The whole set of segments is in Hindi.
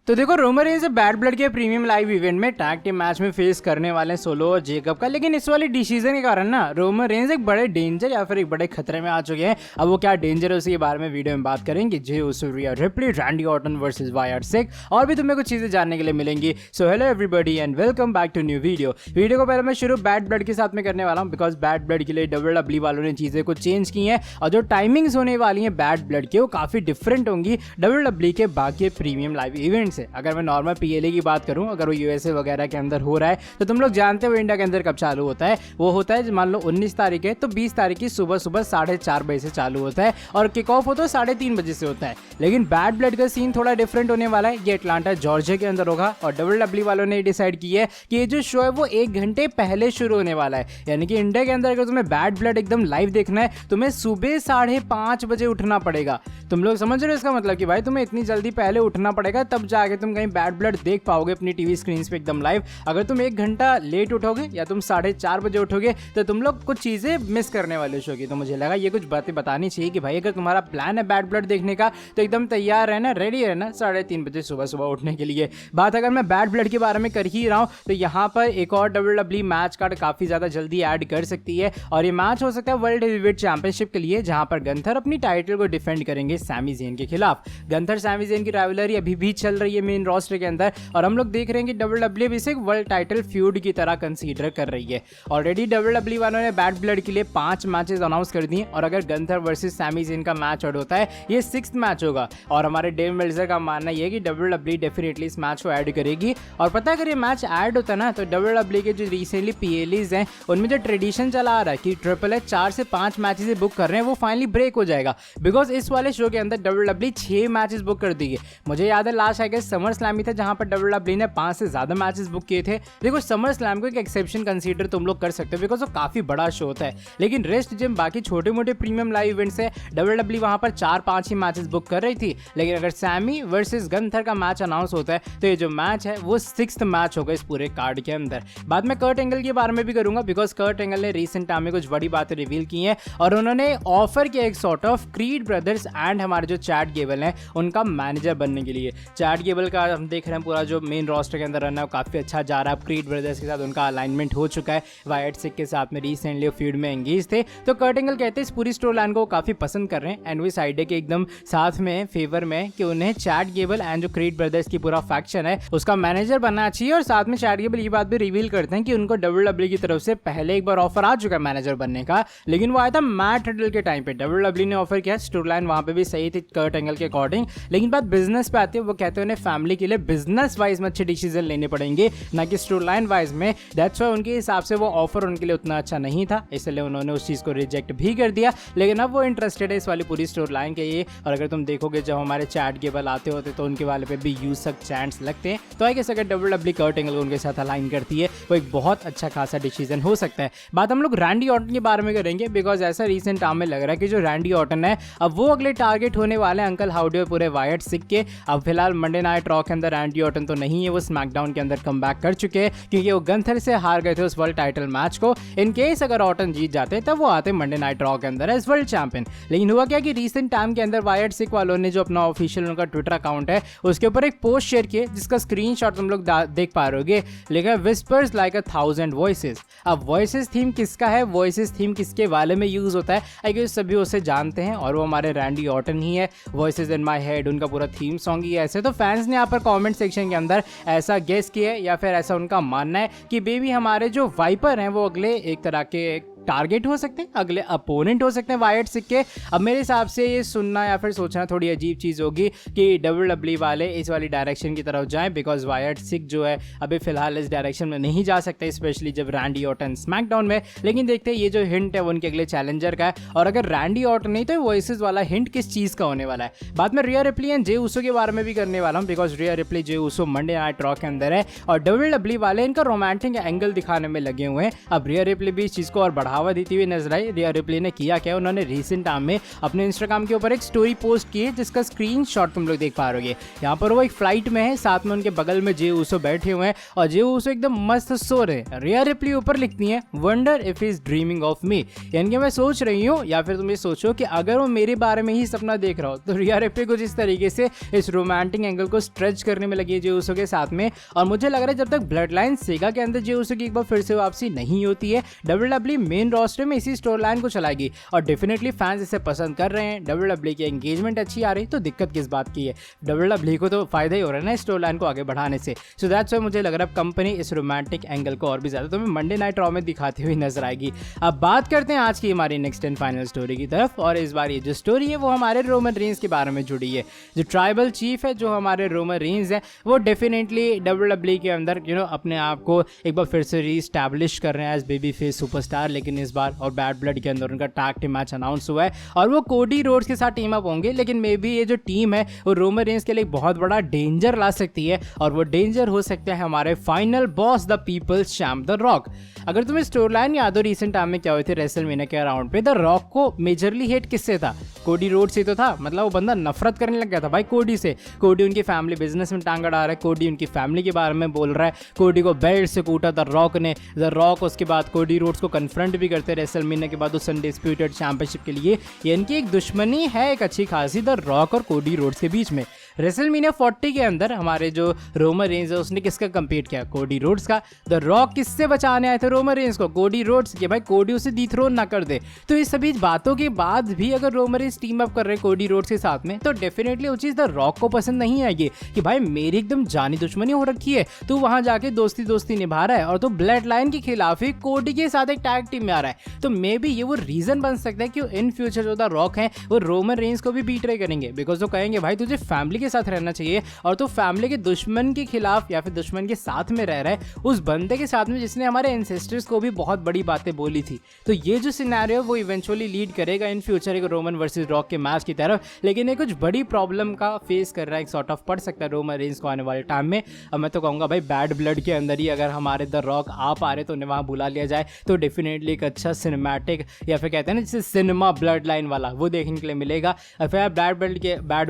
तो देखो रोमन रेंज बैड ब्लड के प्रीमियम लाइव इवेंट में टैग टीम मैच में फेस करने वाले हैं सोलो और जेकब का। लेकिन इस वाली डिसीजन के कारण ना रोमन रेंज एक बड़े डेंजर या फिर एक बड़े खतरे में आ चुके हैं। अब वो क्या डेंजर है उसके बारे में वीडियो में बात करेंगे। Jey Uso, Rhea Ripley, Randy Orton versus Wyatt Sick और भी तुम्हें कुछ चीजें जानने के लिए मिलेंगी। So hello everybody and welcome back to new video. Video को पहले मैं शुरू बैड ब्लड के साथ में करने वाला हूँ बिकॉज बैड ब्लड के लिए WWE वालों ने चीजें को चेंज की हैं और जो टाइमिंग्स होने वाली हैं बैड ब्लड की वो काफी डिफरेंट होंगी WWE के बाकी प्रीमियम लाइव इवेंट से। अगर मैं नॉर्मल PLA की बात करूं, अगर वो USA वगैरह के अंदर हो रहा है तो तुम लोग जानते हो इंडिया के अंदर कब चालू होता है। वो होता है मान लो 19 तारीख है तो 20 तारीख की सुबह 4:30 बजे से चालू होता है और किक ऑफ होता है 3:30 बजे से होता है। लेकिन बैड ब्लड का सीन थोड़ा डिफरेंट होने वाला है। ये अटलांटा जॉर्जिया के अंदर होगा और WWE वालों ने डिसाइड किया है कि ये जो शो है वो 1 घंटे पहले शुरू होने वाला है। यानी कि इंडिया के अंदर अगर तुम्हें बैड ब्लड एकदम लाइव देखना है तुम्हें सुबह 5:30 बजे उठना पड़ेगा। तुम लोग समझ रहे हो इसका मतलब कि भाई तुम्हें इतनी जल्दी पहले उठना पड़ेगा तब जाके तुम कहीं बैड ब्लड देख पाओगे अपनी टीवी स्क्रीन पे एकदम लाइव। अगर तुम 1 घंटा लेट उठोगे या तुम 4:30 बजे उठोगे तो तुम लोग कुछ चीजें मिस करने वाले शो की। तो मुझे लगा ये कुछ बातें बतानी चाहिए कि भाई अगर तुम्हारा प्लान है बैड ब्लड देखने का तो एकदम तैयार रहना, रेडी रहना 3:30 बजे सुबह उठने के लिए। बात अगर मैं बैड ब्लड के बारे में कर ही रहा हूँ तो यहाँ पर एक और WWE मैच कार्ड काफी ज्यादा जल्दी ऐड कर सकती है और ये मैच हो सकता है वर्ल्ड हेवीवेट चैंपियनशिप के लिए, जहां पर गंथर अपनी टाइटल को डिफेंड करेंगे सैमी ज़ेन के खिलाफ। गंथर सैमी ज़ेन की राइवलरी अभी भी चल रही है मेन रोस्टर के अंदर और हम लोग देख रहे हैं कि WWE इसे वर्ल्ड टाइटल फ्यूड की तरह कंसीडर कर रही है। ऑलरेडी WWE वालों ने बैड ब्लड के लिए 5 मैचेस अनाउंस कर दिए और अगर गंथर वर्सेस सैमी ज़ेन का मैच ऐड होता है ये 6th मैच होगा और हमारे डेव मेल्जर का मानना यह है कि WWE डेफिनेटली इस मैच को ऐड करेगी। और पता अगर ये मैच ऐड होता है ना तो WWE के जो रिसेंटली PLAs हैं उनमें जो ट्रेडिशन चला आ रहा है कि ट्रिपल एच 4 से 5 मैचेस बुक कर रहे हैं वो फाइनली ब्रेक हो जाएगा बिकॉज इस वाले शो के अंदर WWE 6 मैचेस बुक कर दिए। मुझे याद है last I guess SummerSlam ही था जहां पर WWE ने 5 से ज्यादा मैचेस बुक किए थे। देखो समर स्लैम को एक एक्सेप्शन कंसीडर तुम लोग कर सकते हो बिकॉज वो काफी बड़ा शो होता है, लेकिन रेस्ट जिम बाकी छोटे मोटे प्रीमियम लाइव इवेंट्स है WWE वहां पर 4-5 ही मैचेस बुक कर रही थी। लेकिन अगर सैमी वर्सेस गंथर का मैच अनाउंस होता है तो ये जो मैच है वो 6th मैच होगा इस पूरे कार्ड के अंदर। बाद में कर्ट एंगल के बारे में भी करूंगा बिकॉज कर्ट एंगल ने रिसेंट टाइम में कुछ बड़ी बातें रिवील की हैं और उन्होंने ऑफर किया एक sort of creed brothers and हमारे जो चैट गेबल है उनका मैनेजर बनने के लिए। चैट गेबल का हम देख रहे हैं पूरा जो मेन रोस्टर के अंदर रन है वो काफी अच्छा जा रहा है। क्रीड ब्रदर्स के साथ उनका अलाइनमेंट हो चुका है, वायार्ड सिक के साथ में रिसेंटली फीड में एंगेज थे। तो कर्ट एंगल कहते हैं इस पूरी स्टोरी लाइन को काफी पसंद कर रहे हैं एंड वो इस आइडिया के एकदम साथ में फेवर में कि उन्हें चैट गेबल एंड जो क्रीड ब्रदर्स की पूरा फैक्शन है उसका मैनेजर बनना चाहिए। और साथ में चैट गेबल ये बात भी रिवील करते हैं कि उनको WWE की तरफ से पहले एक बार ऑफर आ चुका है मैनेजर बनने का, लेकिन वो आया था मैट रिडल के टाइम पे। WWE ने ऑफर किया, स्टोरी लाइन वहां पे भी सही थी कर्ट एंगल के अकॉर्डिंग, लेकिन बात बिजनेस पे आती है। वो कहते हैं उन्हें फैमिली के लिए बिजनेस वाइज में अच्छे डिसीजन लेने पड़ेंगे ना कि स्टोरी लाइन वाइज में। दैट्स व्हाई उनके हिसाब से वो ऑफर उनके लिए उतना अच्छा नहीं था, इसलिए उन्होंने उस चीज को रिजेक्ट भी कर दिया। लेकिन अब वो इंटरेस्टेड है इस वाली पूरी स्टोरी लाइन के लिए। और अगर तुम देखोगे जब हमारे चैट गेबल आते होते तो उनके वाले पे भी यूज सक चैंट्स लगते हैं, तो आई गेस अगर WWE कर्ट एंगल उनके साथ अलाइन करती है वो एक बहुत अच्छा खासा डिसीजन हो सकता है। बात हम लोग रैंडी ऑर्टन के बारे में करेंगे बिकॉज ऐसा रिसेंट टाइम में लग रहा है कि जो रैंडी ऑर्टन है अब वो अगले टारगेट होने वाले हैं अंकल हाउडी और पूरे वायार्ड सिक के। अब फिलहाल मंडे नाइट रॉ के अंदर रैंडी ऑर्टन तो नहीं है, वो स्मैकडाउन के अंदर कम बैक कर चुके हैं क्योंकि वो गंथर से हार गए थे उस वर्ल्ड टाइटल मैच को। इन केस अगर ऑर्टन जीत जाते तब वो आते मंडे नाइट रॉ के अंदर एज वर्ल्ड चैंपियन। लेकिन हुआ क्या कि रिसेंट टाइम के अंदर वायार्ड सिक वालों ने जो अपना ऑफिशियल उनका ट्विटर अकाउंट है उसके ऊपर एक पोस्ट शेयर किए जिसका स्क्रीनशॉट तुम लोग देख पा रहे होगे, लिखा है विस्पर्स लाइक 1000 वॉइसेस। अब वॉइसेस थीम किसका है, वॉइसेस थीम किसके वाले में यूज होता है, आई गेस सभी उसे जानते हैं और वो हमारे रैंडी ऑर्टन ही है। वॉइसेस इन माय हेड उनका पूरा थीम सॉन्ग ही ऐसे। तो फैंस ने यहाँ पर कमेंट सेक्शन के अंदर ऐसा गेस किया है या फिर ऐसा उनका मानना है कि बेबी हमारे जो वाइपर हैं वो अगले एक तरह के टारगेट हो सकते हैं, अगले अपोनेंट हो सकते हैं वायार्ड सिक के। अब मेरे हिसाब से ये सुनना या फिर सोचना थोड़ी अजीब चीज़ होगी कि WWE वाले इस वाली डायरेक्शन की तरफ जाएं बिकॉज वायार्ड सिक जो है अभी फिलहाल इस डायरेक्शन में नहीं जा सकते, स्पेशली जब रैंडी ऑर्टन स्मैकडाउन में। लेकिन देखते हैं ये जो हिंट है वो उनके अगले चैलेंजर का है और अगर रैंडी ऑर्टन नहीं तो वॉइसेस वाला हिंट किस चीज़ का होने वाला है। बाद में रिया रिप्ली एंड जे उसो के बारे में भी करने वाला हूँ because Riya replay J Uso Monday night raw के अंदर है और WWE वाले इनका रोमांटिक एंगल दिखाने में लगे हुए हैं। अब रिया रिप्ली भी इस चीज़ को और बढ़ा बढ़ावा देती हुई नजर आई। रिया रिप्ले ने किया क्या, उन्होंने रिसेंट टाइम में अपने इंस्टाग्राम के ऊपर एक स्टोरी पोस्ट की है जिसका स्क्रीनशॉट तुम लोग देख पा रहे हो। यहाँ पर वो एक फ्लाइट में है, साथ में उनके बगल में जे ऊसो बैठे हुए हैं और जे ऊसो एकदम मस्त सो रहे हैं। रिया रिप्ले ऊपर लिखती है, wonder if he is dreaming of me, यानी कि मैं सोच रही हूँ, या फिर तुम ये सोचो कि अगर वो मेरे बारे में ही सपना देख रहा हो। तो रिया रिप्ले कुछ इस तरीके से इस रोमांटिक एंगल को स्ट्रेच करने में लगी है जे ऊसो के साथ में। और मुझे लग रहा है जब तक ब्लड लाइन सेगा के अंदर जे ऊसो की एक बार फिर से वापसी नहीं होती है, डब्ल्यूडब्ल्यूई मेन रोस्टर में इसी स्टोरी लाइन को चलाएगी और डेफिनेटली फैंस इसे पसंद कर रहे हैं। डब्ल्यूडब्ल्यूई की एंगेजमेंट अच्छी आ रही, तो दिक्कत किस बात की है, डब्ल्यूडब्ल्यूई को तो फायदा ही हो रहा है ना इस स्टोरी लाइन को आगे बढ़ाने से। सो दैट्स व्हाई मुझे लग रहा है कंपनी इस रोमांटिक एंगल को और भी ज्यादा तुम्हें मंडे नाइट रॉ में दिखाती हुई नजर आएगी। अब बात करते हैं आज की हमारी नेक्स्ट एंड फाइनल स्टोरी की तरफ, और इस बार ये जो स्टोरी है वो हमारे रोमन रेंज के बारे में जुड़ी है। जो ट्राइबल चीफ है, जो हमारे रोमन रेंज है, वो डेफिनेटली डब्ल्यूडब्ल्यूई के अंदर अपने आप को एक बार फिर से रीस्टैब्लिश कर रहे हैं एज बेबी फेस सुपरस्टार। लेकिन इस बार और बैड ब्लड के अंदर उनका टैग टीम मैच अनाउंस हुआ है और वो कोडी रोड्स के साथ टीम अप होंगे। लेकिन मे बी ये जो टीम है वो रोमन रेंज के लिए एक बहुत बड़ा डेंजर ला सकती है, और वो डेंजर हो सकता है हमारे final boss the people's champ the Rock. अगर तुम्हें स्टोरी लाइन याद हो रिसेंट टाइम में क्या हुई थी रेसलमेनिया के अराउंड पे, द रॉक को मेजरली हेट किससे था, कोडी रोड से तो था। मतलब वो बंदा नफरत करने लग गया था भाई कोडी से। कोडी उनकी फैमिली बिजनेस में टांग अड़ा रहा है, कोडी उनकी फैमिली के बारे में बोल रहा है, कोडी को बेल्ट से कूटा द रॉक ने। द रॉक उसके बाद कोडी रोड्स को कन्फ्रंट भी करते रेसलमेनिया के बाद उस अनडिस्प्यूटेड चैंपियनशिप के लिए। ये इनकी एक दुश्मनी है एक अच्छी खासी द रॉक और कोडी रोड्स के बीच में। रेसलमेनिया 40 के अंदर हमारे जो रोमन रेंज है उसने किसका कंपीट किया, कोडी रोड्स का। द रॉक किससे बचाने आए थे रोमन रेंज को, कोडी रोड्स के। भाई कोडी उसे डिथ्रोन ना कर दे। तो इस सभी बातों के बाद भी अगर रोमन रेंज टीम अप कर रहे कोडी रोड्स के साथ में, तो डेफिनेटली वो चीज़ द रॉक को पसंद नहीं आएगी कि भाई मेरी एकदम जानी दुश्मनी हो रखी है, तो वहां जाके दोस्ती दोस्ती निभा रहा है और तो ब्लड लाइन के खिलाफ ही कोडी के साथ एक टैग टीम में आ रहा है। तो मे बी ये वो रीजन बन सकता है कि इन फ्यूचर जो द रॉक है वो रोमन रेंज को भी बीट रहे करेंगे, बिकॉज वो कहेंगे भाई तुझे फैमिली के साथ रहना चाहिए और तो फैमिली के दुश्मन के खिलाफ या फिर दुश्मन के साथ में रह रहा है, उस बंदे के साथ में जिसने हमारे एंसेस्टर्स को भी बहुत बड़ी बातें बोली थी। तो ये जो सिनेरियो वो इवेंचुअली लीड करेगा इन फ्यूचर एक रोमन वर्सेस रॉक के मैच की तरफ। लेकिन ये कुछ बड़ी प्रॉब्लम का फेस कर रहा है, एक सॉर्ट ऑफ पड़ सकता है रोमन रेंज को आने वाले टाइम में। अब मैं तो कहूँगा भाई बैड ब्लड के अंदर ही अगर हमारे द रॉक आ पा रहे तो उन्हें वहाँ बुला लिया जाए, तो डेफिनेटली एक अच्छा सिनेमैटिक या फिर कहते हैं ना जैसे सिनेमा ब्लड लाइन वाला वो देखने के लिए मिलेगा। फिर बैड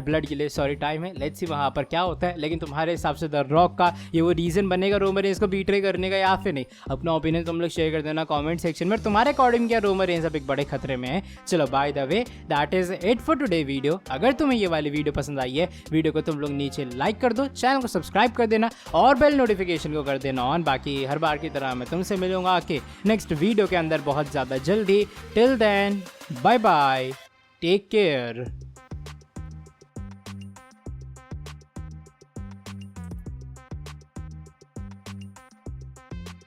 ब्लड के लिए सॉरी टाइम है, लेट्स सी वहाँ पर क्या होता है। लेकिन तुम्हारे हिसाब से द रॉक का ये वो रीजन बनेगा रोमन रेंज को बीट्रे करने का या फिर नहीं? अपना ओपिनियन तुम लोग शेयर कर देना कमेंट सेक्शन में। तुम्हारे अकॉर्डिंग क्या रोमन रेंज अब एक बड़े खतरे में है? चलो by the way that is it for today video. अगर तुम्हें ये वाली वीडियो पसंद आई है, वीडियो को तुम लोग नीचे लाइक कर दो, चैनल को सब्सक्राइब कर देना और बेल नोटिफिकेशन को कर देना ऑन। बाकी हर बार की तरह मैं तुमसे मिलूंगा आके नेक्स्ट वीडियो के अंदर बहुत ज़्यादा जल्दी। Till then bye bye, take care.